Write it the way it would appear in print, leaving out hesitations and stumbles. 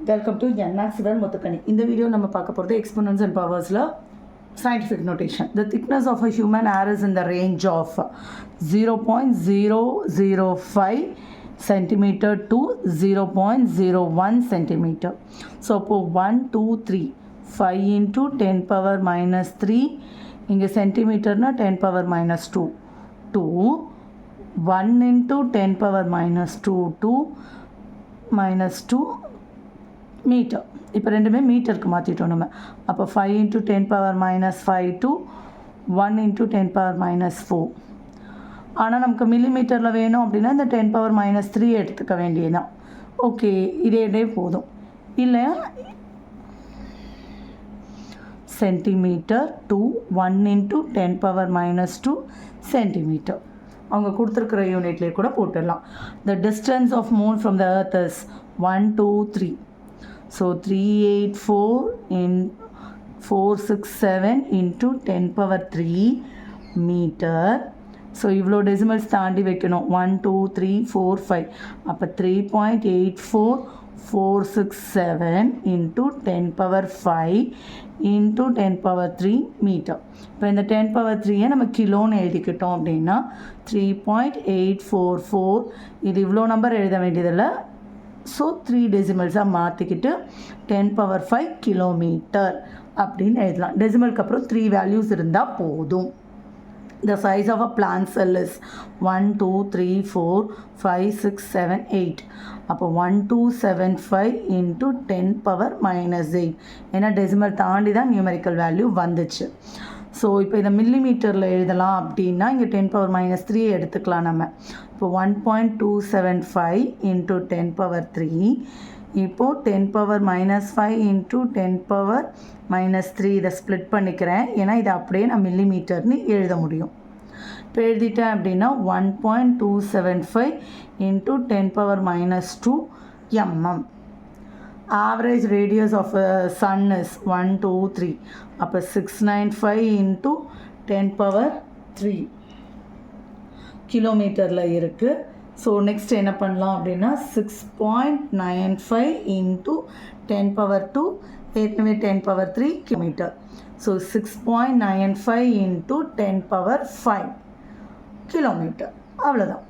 Welcome to என்ஆர்சிவல் Muthukani. இந்த video நம்ம பார்க்க போகிறது எக்ஸ்போனன்ட்ஸ் அண்ட் பவர்ஸில் scientific notation. The thickness of a human hair is in the range of 0.005 centimeter to 0.01 centimeter. So, 1, 2, 3, 5 into 10 power minus 3, இங்கே சென்டிமீட்டர்னா 10 power minus 2, 1 into 10 power minus 2 minus 2 metre. இப்போ ரெண்டுமே மீட்டருக்கு மாற்றிட்டோம் நம்ம. அப்போ 5 into 10 power minus 5 to 1 into 10 power minus 4. ஆனால் நமக்கு மில்லிமீட்டரில் வேணும் அப்படின்னா இந்த 10 power minus 3 எடுத்துக்க வேண்டியதுதான். ஓகே, இதே போதும் இல்லையா? Centimetre to 1 into 10 power minus 2 centimetre. அவங்க கொடுத்துருக்குற யூனிட்லேயே கூட போட்டுடலாம். The distance of moon from the earth is 1, 2, 3. So 384 in 467 into 10 power 3 meter. So இவ்வளோ டெசிமல்ஸ் தாண்டி வைக்கணும். 1, 2, 3, 4, 5. அப்போ 3.84467 into 10 power 5 into 10 power 3 metre. இப்போ இந்த 10 power 3 நம்ம கிலோன்னு எழுதிக்கிட்டோம் அப்படின்னா 3.844. இது இவ்வளோ நம்பர் எழுத வேண்டியதில்லை. ஸோ 3 டெசிமல்ஸாக மாற்றிக்கிட்டு 10 power 5 கிலோமீட்டர் அப்படின்னு எழுதலாம். டெசிமலுக்கு அப்புறம் 3 வேல்யூஸ் இருந்தால் போதும். The size of a plant cell is 1, 2, 3, 4, 5, 6, 7, 8. அப்போ 1275 into 10 power minus 8. ஏன்னா டெசிமல் தாண்டி தான் நியூமெரிக்கல் வேல்யூ வந்துச்சு. ஸோ இப்போ இதை மில்லிமீட்டரில் எழுதலாம் அப்படின்னா இங்கே 10 power minus 3 எடுத்துக்கலாம் நம்ம. இப்போ 1.275 into 10 power 3. இப்போது 10 power minus 5 into 10 power minus 3 இதை ஸ்ப்ளிட் பண்ணிக்கிறேன். ஏன்னா இதை அப்படியே நான் மில்லிமீட்டர்னு எழுத முடியும். இப்போ எழுதிட்டேன் அப்படின்னா 1.275 into 10 power minus 2 mm. Average radius of a sun is 1, 2, 3. அப்போ 695 into 10 power 3 கிலோமீட்டரில் இருக்குது. ஸோ நெக்ஸ்ட் என்ன பண்ணலாம் அப்படின்னா 6.95 into 10 power 2, ஏற்கனவே 10 power 3 kilometre. So 6.95 into 10 power 5 kilometre. அவ்வளோதான்.